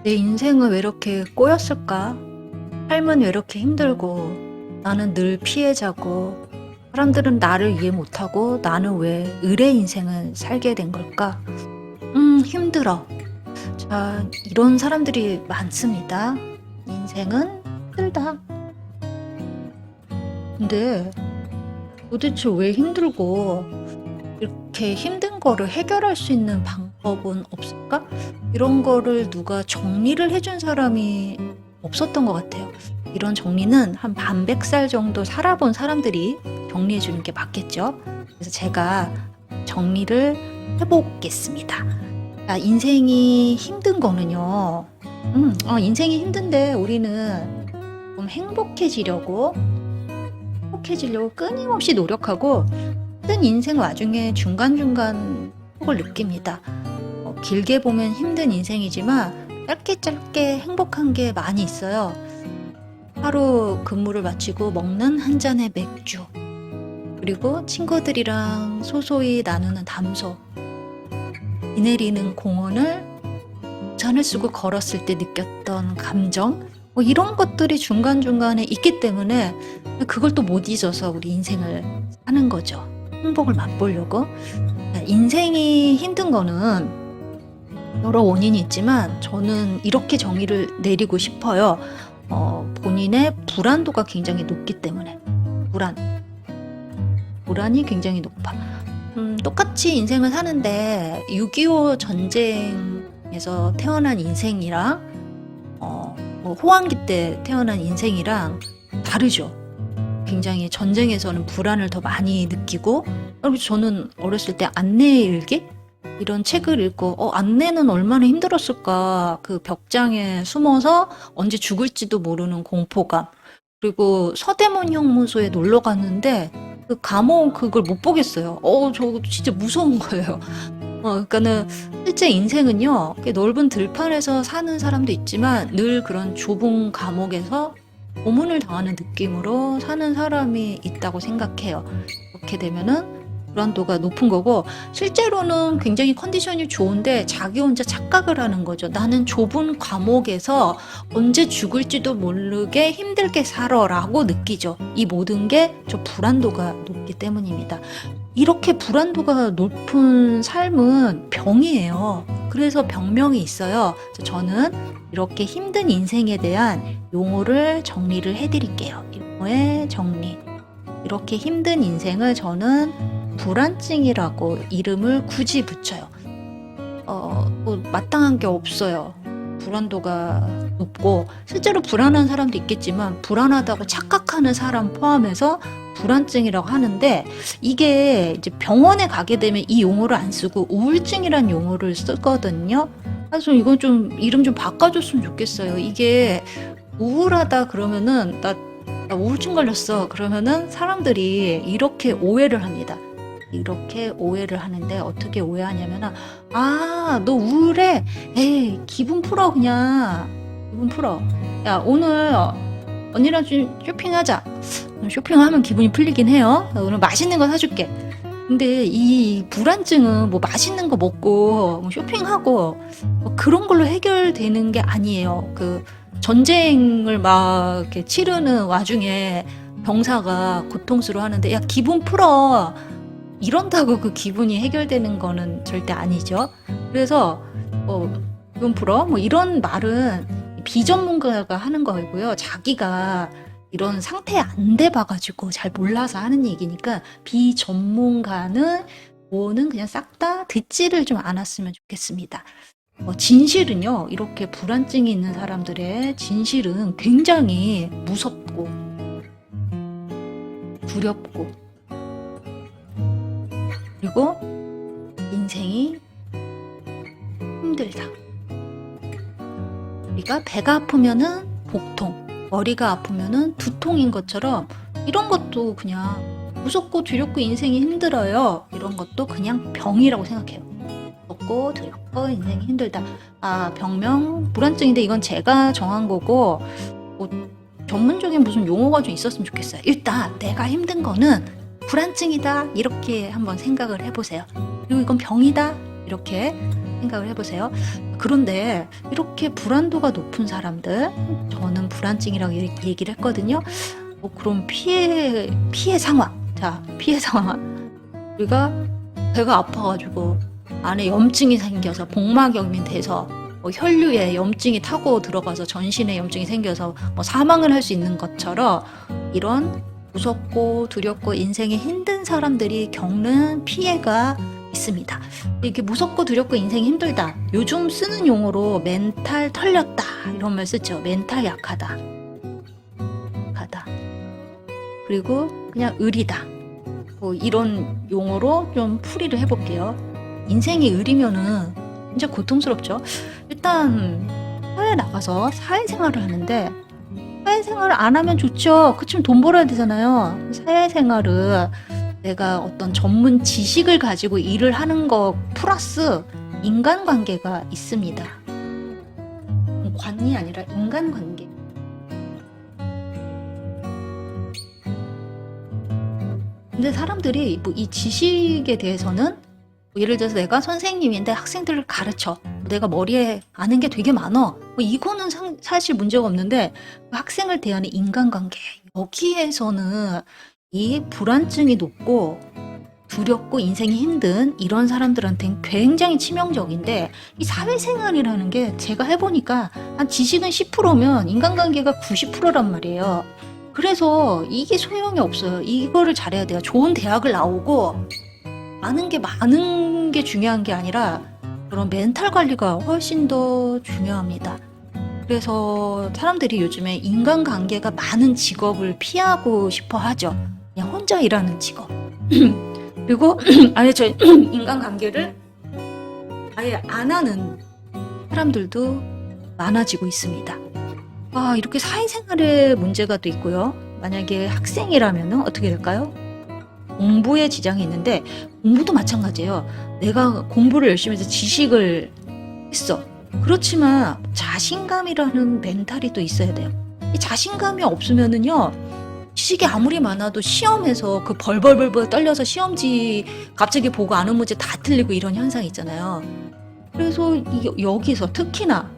내 인생은 왜 이렇게 꼬였을까? 삶은 왜 이렇게 힘들고, 나는 늘 피해자고, 사람들은 나를 이해 못하고, 나는 왜 의뢰 인생을 살게 된 걸까? 힘들어. 자, 이런 사람들이 많습니다. 인생은 힘들다. 근데 도대체 왜 힘들고, 이렇게 힘든 거를 해결할 수 있는 방법은 없을까? 이런 거를 누가 정리를 해준 사람이 없었던 것 같아요. 이런 정리는 한 반백살 정도 살아본 사람들이 정리해 주는 게 맞겠죠. 그래서 제가 정리를 해보겠습니다. 자, 인생이 힘든 거는요. 인생이 힘든데 우리는 좀 행복해지려고 끊임없이 노력하고 힘든 인생 와중에 중간중간 행복을 느낍니다. 길게 보면 힘든 인생이지만 짧게 행복한 게 많이 있어요. 하루 근무를 마치고 먹는 한 잔의 맥주, 그리고 친구들이랑 소소히 나누는 담소, 비 내리는 공원을 잔을 쓰고 걸었을 때 느꼈던 감정, 이런 것들이 중간중간에 있기 때문에 그걸 또 못 잊어서 우리 인생을 사는 거죠. 행복을 맛보려고. 인생이 힘든 거는 여러 원인이 있지만 저는 이렇게 정의를 내리고 싶어요. 본인의 불안도가 굉장히 높기 때문에. 불안이 굉장히 높아. 똑같이 인생을 사는데 6.25 전쟁에서 태어난 인생이랑 호황기 때 태어난 인생이랑 다르죠. 굉장히 전쟁에서는 불안을 더 많이 느끼고, 그리고 저는 어렸을 때 안내의 일기? 이런 책을 읽고 안내는 얼마나 힘들었을까. 그 벽장에 숨어서 언제 죽을지도 모르는 공포감. 그리고 서대문 형무소에 놀러 갔는데 그 감옥 그걸 못 보겠어요. 저거 진짜 무서운 거예요. 그러니까는 실제 인생은요, 넓은 들판에서 사는 사람도 있지만 늘 그런 좁은 감옥에서 고문을 당하는 느낌으로 사는 사람이 있다고 생각해요. 그렇게 되면은 불안도가 높은 거고, 실제로는 굉장히 컨디션이 좋은데 자기 혼자 착각을 하는 거죠. 나는 좁은 감옥에서 언제 죽을지도 모르게 힘들게 살아라고 느끼죠. 이 모든 게 저 불안도가 높기 때문입니다. 이렇게 불안도가 높은 삶은 병이에요. 그래서 병명이 있어요. 저는 이렇게 힘든 인생에 대한 용어를 정리를 해드릴게요. 용어의 정리. 이렇게 힘든 인생을 저는 불안증이라고 이름을 굳이 붙여요. 마땅한 게 없어요. 불안도가 높고, 실제로 불안한 사람도 있겠지만 불안하다고 착각하는 사람 포함해서 불안증이라고 하는데, 이게 이제 병원에 가게 되면 이 용어를 안 쓰고 우울증이란 용어를 쓰거든요. 그래서 이건 좀 이름 좀 바꿔줬으면 좋겠어요. 이게 우울하다 그러면은 나 우울증 걸렸어 그러면은 사람들이 이렇게 오해를 합니다. 이렇게 오해를 하는데, 어떻게 오해하냐면, 너 우울해? 에이, 기분 풀어. 그냥 기분 풀어. 야, 오늘 언니랑 좀 쇼핑하자. 쇼핑하면 기분이 풀리긴 해요. 오늘 맛있는 거 사줄게. 근데 이 불안증은 뭐 맛있는 거 먹고 뭐 쇼핑하고 뭐 그런 걸로 해결되는 게 아니에요. 그 전쟁을 막 이렇게 치르는 와중에 병사가 고통스러워하는데, 야, 기분 풀어. 이런다고 그 기분이 해결되는 거는 절대 아니죠. 그래서 기분 풀어? 뭐 이런 말은 비전문가가 하는 거고요. 자기가 이런 상태에 안 돼봐가지고 잘 몰라서 하는 얘기니까, 비전문가는 뭐는 그냥 싹 다 듣지를 좀 않았으면 좋겠습니다. 진실은요, 이렇게 불안증이 있는 사람들의 진실은 굉장히 무섭고 두렵고, 그리고 인생이 힘들다. 우리가 배가 아프면은 복통, 머리가 아프면은 두통인 것처럼 이런 것도 그냥 무섭고 두렵고 인생이 힘들어요. 이런 것도 그냥 병이라고 생각해요. 무섭고 두렵고 인생이 힘들다. 병명 불안증인데 이건 제가 정한 거고, 뭐 전문적인 무슨 용어가 좀 있었으면 좋겠어요. 일단 내가 힘든 거는 불안증이다, 이렇게 한번 생각을 해보세요. 그리고 이건 병이다, 이렇게 생각을 해보세요. 그런데 이렇게 불안도가 높은 사람들, 저는 불안증이라고 얘기를 했거든요. 그럼 피해 상황. 자, 피해 상황. 우리가 배가 아파가지고 안에 염증이 생겨서 복막염이 돼서 혈류에 염증이 타고 들어가서 전신에 염증이 생겨서 사망을 할 수 있는 것처럼 이런 무섭고 두렵고 인생이 힘든 사람들이 겪는 피해가 있습니다. 이렇게 무섭고 두렵고 인생이 힘들다. 요즘 쓰는 용어로 멘탈 털렸다 이런 말 쓰죠. 멘탈 약하다. 그리고 그냥 의리다. 이런 용어로 좀 풀이를 해볼게요. 인생이 의리면은 진짜 고통스럽죠. 일단 사회에 나가서 사회생활을 하는데 사회생활을 안 하면 좋죠. 그치만 돈 벌어야 되잖아요. 사회생활은 내가 어떤 전문 지식을 가지고 일을 하는 거 플러스 인간관계가 있습니다. 관이 아니라 인간관계. 근데 사람들이 이 지식에 대해서는 예를 들어서 내가 선생님인데 학생들을 가르쳐. 내가 머리에 아는 게 되게 많아. 이거는 사실 문제가 없는데 학생을 대하는 인간관계. 여기에서는 이 불안증이 높고 두렵고 인생이 힘든 이런 사람들한테는 굉장히 치명적인데 이 사회생활이라는 게 제가 해보니까 한 지식은 10%면 인간관계가 90%란 말이에요. 그래서 이게 소용이 없어요. 이거를 잘해야 돼요. 좋은 대학을 나오고 아는 게 많은 게 중요한 게 아니라 그런 멘탈 관리가 훨씬 더 중요합니다. 그래서 사람들이 요즘에 인간관계가 많은 직업을 피하고 싶어 하죠. 그냥 혼자 일하는 직업. 그리고 아예 저 인간관계를 아예 안 하는 사람들도 많아지고 있습니다. 이렇게 사회생활에 문제가 또 있고요. 만약에 학생이라면 어떻게 될까요? 공부에 지장이 있는데 공부도 마찬가지예요. 내가 공부를 열심히 해서 지식을 했어. 그렇지만 자신감이라는 멘탈이 또 있어야 돼요. 이 자신감이 없으면은요. 지식이 아무리 많아도 시험에서 그 벌벌벌 떨려서 시험지 갑자기 보고 아는 문제 다 틀리고 이런 현상이 있잖아요. 그래서 여기서 특히나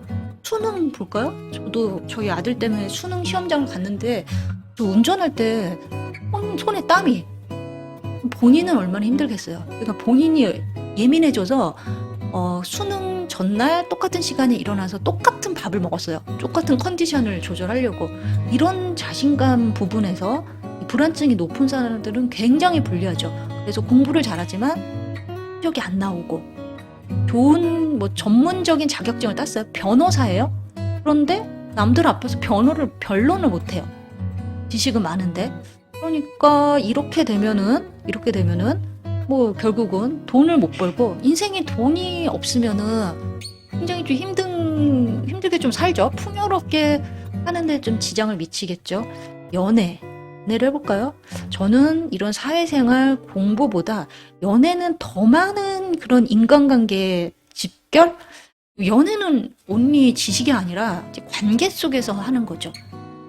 수능 볼까요? 저도 저희 아들 때문에 수능 시험장을 갔는데 저 운전할 때 손에 땀이 본인은 얼마나 힘들겠어요. 그러니까 본인이 예민해져서 수능 전날 똑같은 시간에 일어나서 똑같은 밥을 먹었어요. 똑같은 컨디션을 조절하려고. 이런 자신감 부분에서 불안증이 높은 사람들은 굉장히 불리하죠. 그래서 공부를 잘하지만 성적이 안 나오고 좋은 전문적인 자격증을 땄어요. 변호사예요. 그런데 남들 앞에서 변호를 변론을 못해요. 지식은 많은데. 그러니까 이렇게 되면은 결국은 돈을 못 벌고 인생에 돈이 없으면은 굉장히 좀 힘들게 좀 살죠. 풍요롭게 하는데 좀 지장을 미치겠죠. 연애를 해볼까요? 저는 이런 사회생활 공부보다 연애는 더 많은 그런 인간관계 집결? 연애는 온리 지식이 아니라 관계 속에서 하는 거죠.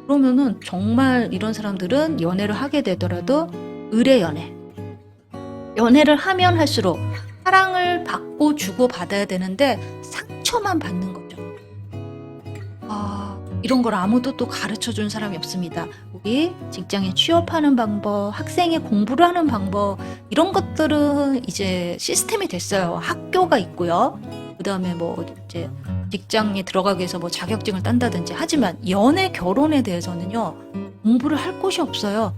그러면은 정말 이런 사람들은 연애를 하게 되더라도 의뢰 연애를 하면 할수록 사랑을 받고 주고 받아야 되는데 상처만 받는 거죠. 이런 걸 아무도 또 가르쳐 준 사람이 없습니다. 우리 직장에 취업하는 방법, 학생의 공부를 하는 방법 이런 것들은 이제 시스템이 됐어요. 학교가 있고요. 그다음에 이제 직장에 들어가기 위해서 자격증을 딴다든지. 하지만 연애, 결혼에 대해서는요. 공부를 할 곳이 없어요.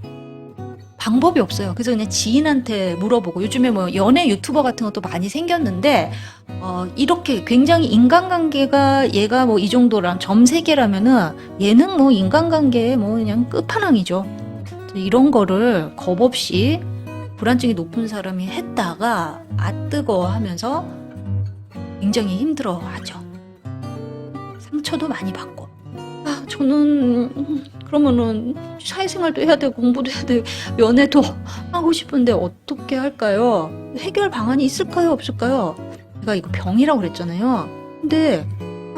방법이 없어요. 그래서 그냥 지인한테 물어보고. 요즘에 연애 유튜버 같은 것도 많이 생겼는데 이렇게 굉장히 인간관계가 얘가 이 정도랑 점 3개라면은 얘는 인간관계에 그냥 끝판왕이죠. 이런 거를 겁 없이 불안증이 높은 사람이 했다가 뜨거워하면서 굉장히 힘들어하죠. 상처도 많이 받고. 저는 그러면은 사회생활도 해야 되고 공부도 해야 되고 연애도 하고 싶은데 어떻게 할까요? 해결 방안이 있을까요? 없을까요? 제가 이거 병이라고 그랬잖아요. 근데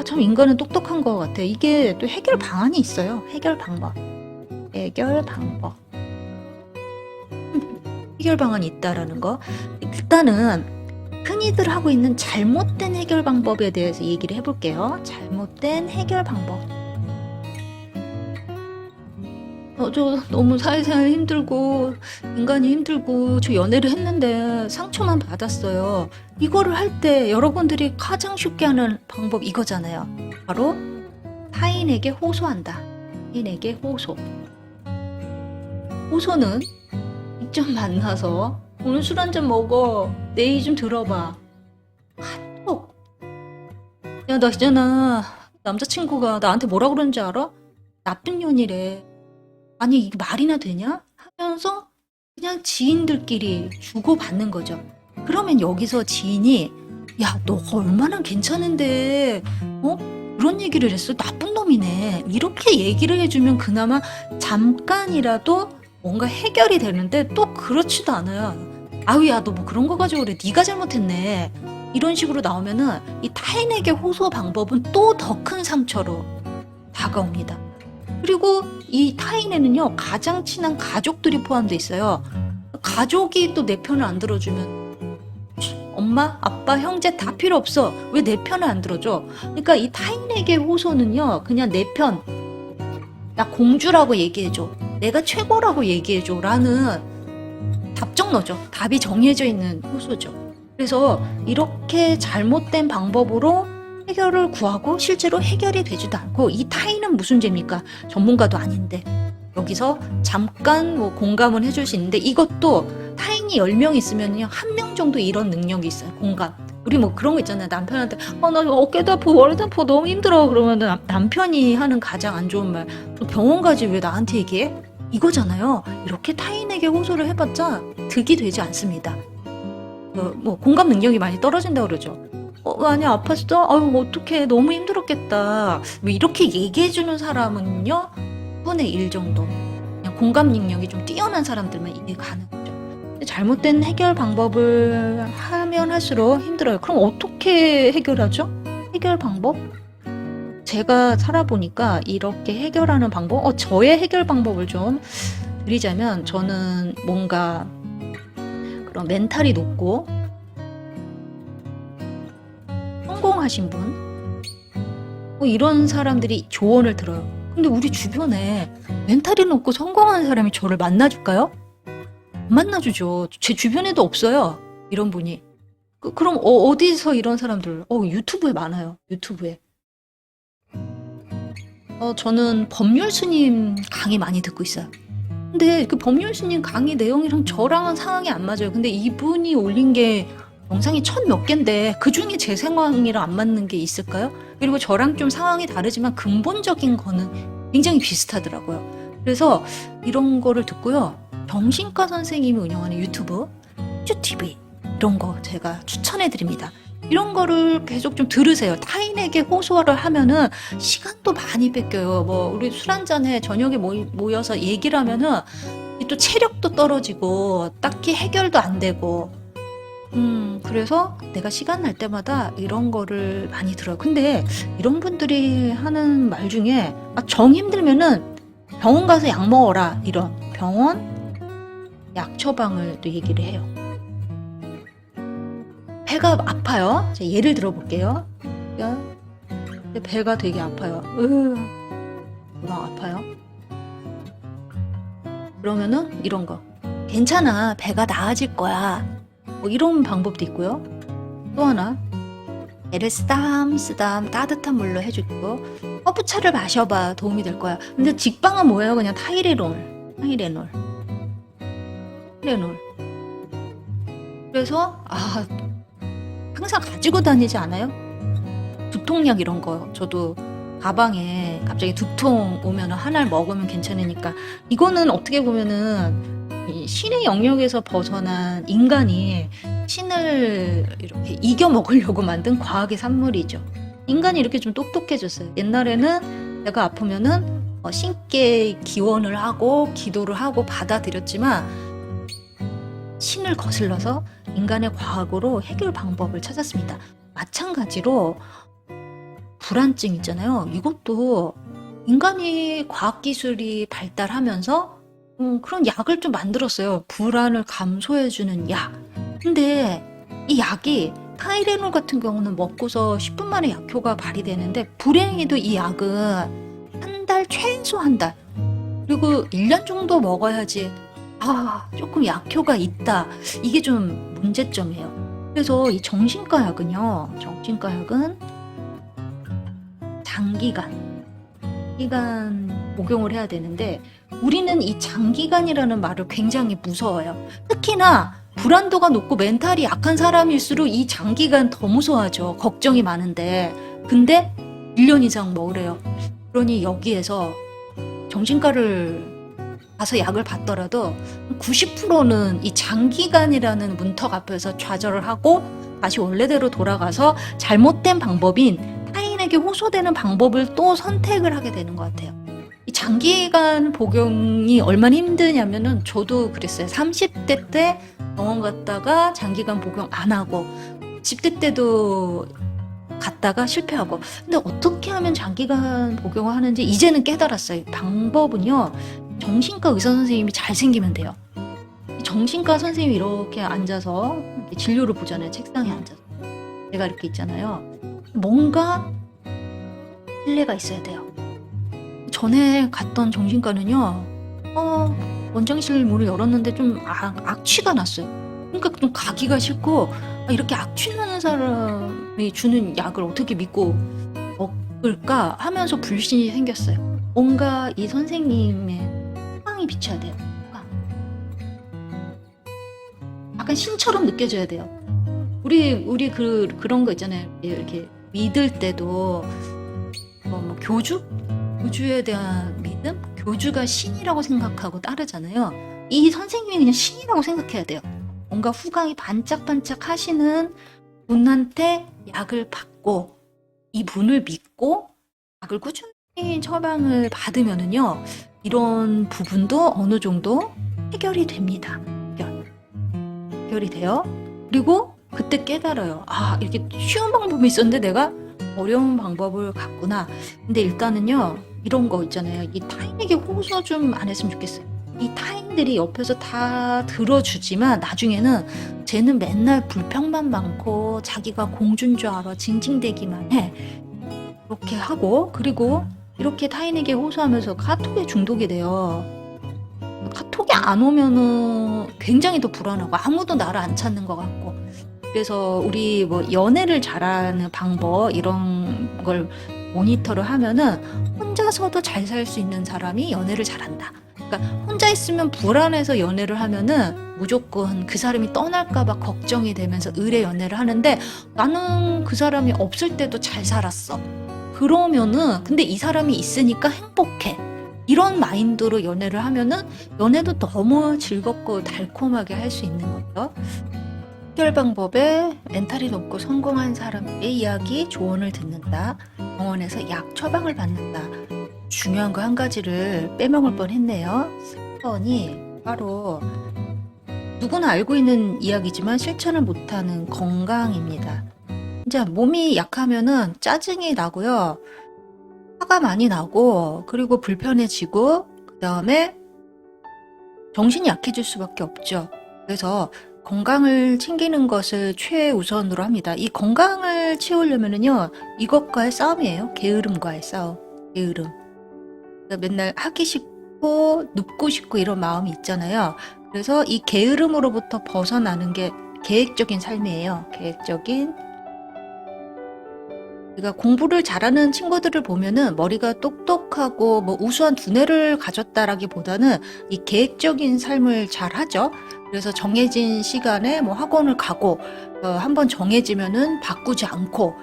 참 인간은 똑똑한 것 같아. 이게 또 해결 방안이 있어요. 해결 방법. 해결 방안이 있다라는 거. 일단은 흔히들 하고 있는 잘못된 해결 방법에 대해서 얘기를 해볼게요. 잘못된 해결 방법. 저 너무 사회생활 힘들고 인간이 힘들고 저 연애를 했는데 상처만 받았어요. 이거를 할 때 여러분들이 가장 쉽게 하는 방법 이거잖아요. 바로 타인에게 호소한다. 타인에게 호소. 호소는 직접 만나서 오늘 술 한잔 먹어. 내 얘기 좀 들어봐. 카톡. 야, 나 있잖아. 남자친구가 나한테 뭐라 그러는지 알아? 나쁜 년이래. 아니, 이게 말이나 되냐? 하면서 그냥 지인들끼리 주고받는 거죠. 그러면 여기서 지인이 야, 너가 얼마나 괜찮은데 그런 얘기를 했어? 나쁜 놈이네. 이렇게 얘기를 해주면 그나마 잠깐이라도 뭔가 해결이 되는데 또 그렇지도 않아요. 아유, 야, 너 뭐 그런 거 가지고 그래. 네가 잘못했네. 이런 식으로 나오면은 이 타인에게 호소 방법은 또 더 큰 상처로 다가옵니다. 그리고 이 타인에는요, 가장 친한 가족들이 포함되어 있어요. 가족이 또 내 편을 안 들어주면 엄마, 아빠, 형제 다 필요 없어. 왜 내 편을 안 들어줘? 그러니까 이 타인에게 호소는요, 그냥 내 편, 나 공주라고 얘기해줘. 내가 최고라고 얘기해줘. 라는 답정너죠. 답이 정해져 있는 호소죠. 그래서 이렇게 잘못된 방법으로 해결을 구하고 실제로 해결이 되지도 않고 이 타인은 무슨 죄입니까? 전문가도 아닌데. 여기서 잠깐 뭐 공감은 해줄 수 있는데 이것도 타인이 10명 있으면요, 1명 정도 이런 능력이 있어요. 공감. 우리 뭐 그런 거 있잖아요. 남편한테 나 어깨도 아프고 머리도 아프고 너무 힘들어. 그러면 남편이 하는 가장 안 좋은 말, 너 병원 가지 왜 나한테 얘기해? 이거잖아요. 이렇게 타인에게 호소를 해봤자 득이 되지 않습니다. 뭐 공감 능력이 많이 떨어진다고 그러죠. 많이 아팠어? 아유, 어떡해. 너무 힘들었겠다. 뭐 이렇게 얘기해주는 사람은요, 10분의 1 정도. 그냥 공감 능력이 좀 뛰어난 사람들만 이게 가능하죠. 잘못된 해결 방법을 하면 할수록 힘들어요. 그럼 어떻게 해결하죠? 해결 방법? 제가 살아보니까 이렇게 해결하는 방법, 저의 해결 방법을 좀 드리자면, 저는 뭔가 그런 멘탈이 높고 성공하신 분, 이런 사람들이 조언을 들어요. 근데 우리 주변에 멘탈이 높고 성공하는 사람이 저를 만나줄까요? 안 만나주죠. 제 주변에도 없어요. 이런 분이. 그럼 어디서 이런 사람들? 유튜브에 많아요. 유튜브에. 저는 법률 스님 강의 많이 듣고 있어요. 근데 그 법률 스님 강의 내용이랑 저랑은 상황이 안 맞아요. 근데 이분이 올린 게 영상이 1000몇 개인데 그 중에 제 상황이랑 안 맞는 게 있을까요? 그리고 저랑 좀 상황이 다르지만 근본적인 거는 굉장히 비슷하더라고요. 그래서 이런 거를 듣고요. 정신과 선생님이 운영하는 유튜브, 쭈TV 이런 거 제가 추천해 드립니다. 이런 거를 계속 좀 들으세요. 타인에게 호소를 하면은 시간도 많이 뺏겨요. 뭐 우리 술 한잔에 저녁에 모여서 얘기를 하면은 또 체력도 떨어지고 딱히 해결도 안 되고. 그래서 내가 시간 날 때마다 이런 거를 많이 들어요. 근데 이런 분들이 하는 말 중에 정 힘들면은 병원 가서 약 먹어라, 이런 병원 약 처방을 또 얘기를 해요. 배가 아파요. 제가 예를 들어볼게요. 배가 되게 아파요. 막 아파요. 그러면은 이런 거, 괜찮아, 배가 나아질 거야. 뭐 이런 방법도 있고요. 또 하나, 배를 쓰담쓰담 따뜻한 물로 해주고 허브차를 마셔봐, 도움이 될 거야. 근데 직방은 뭐예요? 그냥 타이레놀. 그래서 항상 가지고 다니지 않아요? 두통약 이런 거. 저도 가방에 갑자기 두통 오면 하나를 먹으면 괜찮으니까. 이거는 어떻게 보면은 이 신의 영역에서 벗어난 인간이 신을 이렇게 이겨 먹으려고 만든 과학의 산물이죠. 인간이 이렇게 좀 똑똑해졌어요. 옛날에는 내가 아프면은 신께 기원을 하고 기도를 하고 받아들였지만 신을 거슬러서 인간의 과학으로 해결 방법을 찾았습니다. 마찬가지로 불안증 있잖아요. 이것도 인간이 과학기술이 발달하면서 그런 약을 좀 만들었어요. 불안을 감소해주는 약. 근데 이 약이 타이레놀 같은 경우는 먹고서 10분 만에 약효가 발휘되는데 불행히도 이 약은 한 달, 최소 한 달, 그리고 1년 정도 먹어야지 조금 약효가 있다. 이게 좀 문제점이에요. 그래서 이 정신과 약은요, 정신과 약은 장기간 복용을 해야 되는데 우리는 이 장기간이라는 말을 굉장히 무서워해요. 특히나 불안도가 높고 멘탈이 약한 사람일수록 이 장기간 더 무서워하죠. 걱정이 많은데. 근데 1년 이상 먹으래요. 그러니 여기에서 정신과를 가서 약을 받더라도 90%는 이 장기간이라는 문턱 앞에서 좌절을 하고 다시 원래대로 돌아가서 잘못된 방법인 타인에게 호소되는 방법을 또 선택을 하게 되는 것 같아요. 이 장기간 복용이 얼마나 힘드냐면은 저도 그랬어요. 30대 때 병원 갔다가 장기간 복용 안 하고 10대 때도 갔다가 실패하고. 근데 어떻게 하면 장기간 복용을 하는지 이제는 깨달았어요. 방법은요, 정신과 의사 선생님이 잘생기면 돼요. 정신과 선생님이 이렇게 앉아서 이렇게 진료를 보잖아요. 책상에 앉아서. 제가 이렇게 있잖아요. 뭔가 신뢰가 있어야 돼요. 전에 갔던 정신과는요, 원장실 문을 열었는데 좀 악취가 났어요. 그러니까 좀 가기가 싫고, 이렇게 악취 나는 사람이 주는 약을 어떻게 믿고 먹을까 하면서 불신이 생겼어요. 뭔가 이 선생님의 호강이 비쳐야 돼요. 호강. 약간 신처럼 느껴져야 돼요. 우리 그런 거 있잖아요. 이렇게 믿을 때도 뭐 교주에 대한 믿음? 교주가 신이라고 생각하고 따르잖아요. 이 선생님이 그냥 신이라고 생각해야 돼요. 뭔가 후광이 반짝반짝 하시는 분한테 약을 받고 이 분을 믿고 약을 꾸준히 처방을 받으면은요, 이런 부분도 어느 정도 해결이 됩니다. 해결이 돼요. 그리고 그때 깨달아요. 이렇게 쉬운 방법이 있었는데 내가 어려운 방법을 갔구나. 근데 일단은요, 이런 거 있잖아요. 이 타인에게 호소 좀 안 했으면 좋겠어요. 이 타인들이 옆에서 다 들어주지만 나중에는 쟤는 맨날 불평만 많고 자기가 공주인 줄 알아. 징징대기만 해. 이렇게 하고, 그리고 이렇게 타인에게 호소하면서 카톡에 중독이 돼요. 카톡이 안 오면은 굉장히 더 불안하고 아무도 나를 안 찾는 것 같고. 그래서 우리 뭐 연애를 잘하는 방법 이런 걸 모니터를 하면은 혼자서도 잘 살 수 있는 사람이 연애를 잘한다. 그러니까 혼자 있으면 불안해서 연애를 하면은 무조건 그 사람이 떠날까봐 걱정이 되면서 의뢰 연애를 하는데, 나는 그 사람이 없을 때도 잘 살았어. 그러면은 근데 이 사람이 있으니까 행복해. 이런 마인드로 연애를 하면은 연애도 너무 즐겁고 달콤하게 할 수 있는 거죠. 해결 방법에 멘탈이 높고 성공한 사람의 이야기, 조언을 듣는다. 병원에서 약 처방을 받는다. 중요한 거 한 가지를 빼먹을 뻔했네요. 스펀이 바로 누구나 알고 있는 이야기지만 실천을 못하는 건강입니다. 이제 몸이 약하면은 짜증이 나고요. 화가 많이 나고, 그리고 불편해지고, 그 다음에 정신이 약해질 수밖에 없죠. 그래서 건강을 챙기는 것을 최우선으로 합니다. 이 건강을 채우려면은요, 이것과의 싸움이에요. 게으름과의 싸움. 게으름. 맨날 하기 싫고 눕고 싶고 이런 마음이 있잖아요. 그래서 이 게으름으로부터 벗어나는 게 계획적인 삶이에요. 계획적인. 그러니까 공부를 잘하는 친구들을 보면은 머리가 똑똑하고 뭐 우수한 두뇌를 가졌다라기보다는 이 계획적인 삶을 잘 하죠. 그래서 정해진 시간에 뭐 학원을 가고, 한번 정해지면은 바꾸지 않고,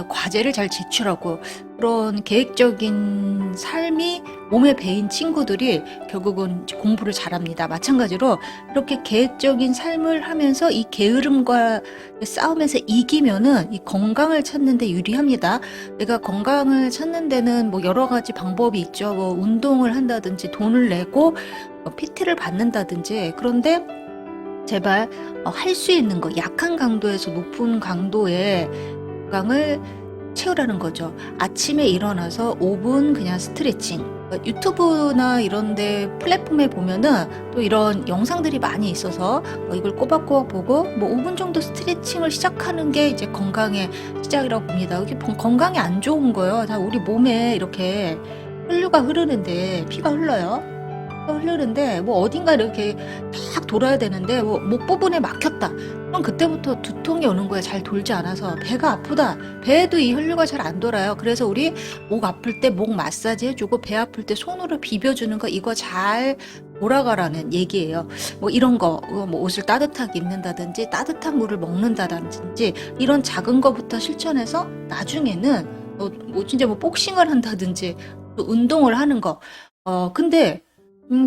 과제를 잘 제출하고, 그런 계획적인 삶이 몸에 배인 친구들이 결국은 이제 공부를 잘합니다. 마찬가지로 이렇게 계획적인 삶을 하면서 이 게으름과 싸움에서 이기면은 이 건강을 찾는 데 유리합니다. 내가 건강을 찾는 데는 뭐 여러 가지 방법이 있죠. 뭐 운동을 한다든지 돈을 내고 PT를 받는다든지. 그런데 제발 할 수 있는 거, 약한 강도에서 높은 강도의 건강을 채우라는 거죠. 아침에 일어나서 5분 그냥 스트레칭. 유튜브나 이런데 플랫폼에 보면은 또 이런 영상들이 많이 있어서 이걸 꼬박꼬박 보고 뭐 5분 정도 스트레칭을 시작하는 게 이제 건강의 시작이라고 봅니다. 이게 건강에 안 좋은 거예요. 다 우리 몸에 이렇게 혈류가 흐르는데 피가 흘러요. 피가 흐르는데 뭐 어딘가 이렇게 탁 돌아야 되는데 뭐 목 부분에 막혔다. 그럼 그때부터 두통이 오는 거예요. 잘 돌지 않아서 배가 아프다. 배에도 이 혈류가 잘 안 돌아요. 그래서 우리 목 아플 때 목 마사지 해주고 배 아플 때 손으로 비벼주는 거 이거 잘 돌아가라는 얘기예요. 뭐 이런 거, 뭐 옷을 따뜻하게 입는다든지 따뜻한 물을 먹는다든지 이런 작은 거부터 실천해서 나중에는 뭐 진짜 뭐 복싱을 한다든지 또 운동을 하는 거. 근데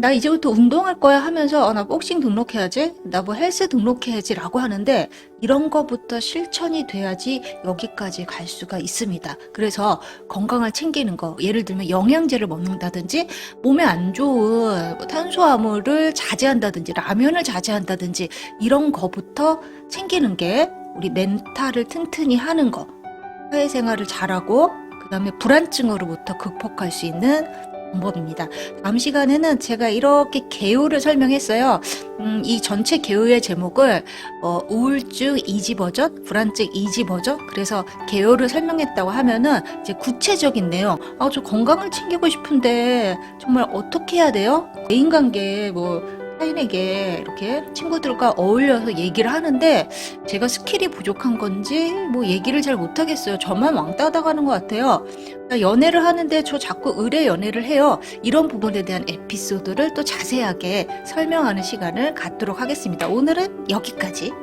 나 이제부터 운동할 거야 하면서 나 복싱 등록해야지, 나 뭐 헬스 등록해야지 라고 하는데 이런 거부터 실천이 돼야지 여기까지 갈 수가 있습니다. 그래서 건강을 챙기는 거, 예를 들면 영양제를 먹는다든지 몸에 안 좋은 뭐 탄수화물을 자제한다든지 라면을 자제한다든지 이런 거부터 챙기는 게 우리 멘탈을 튼튼히 하는 거, 사회생활을 잘하고 그 다음에 불안증으로부터 극복할 수 있는 방법입니다. 다음 시간에는 제가 이렇게 개요를 설명했어요. 이 전체 개요의 제목을 우울증 이지 버전, 불안증 이지 버전. 그래서 개요를 설명했다고 하면은 이제 구체적인 내용. 저 건강을 챙기고 싶은데 정말 어떻게 해야 돼요? 대인관계 뭐 타인에게 이렇게 친구들과 어울려서 얘기를 하는데 제가 스킬이 부족한 건지 뭐 얘기를 잘 못하겠어요. 저만 왕따 당하는 것 같아요. 연애를 하는데 저 자꾸 의뢰 연애를 해요. 이런 부분에 대한 에피소드를 또 자세하게 설명하는 시간을 갖도록 하겠습니다. 오늘은 여기까지.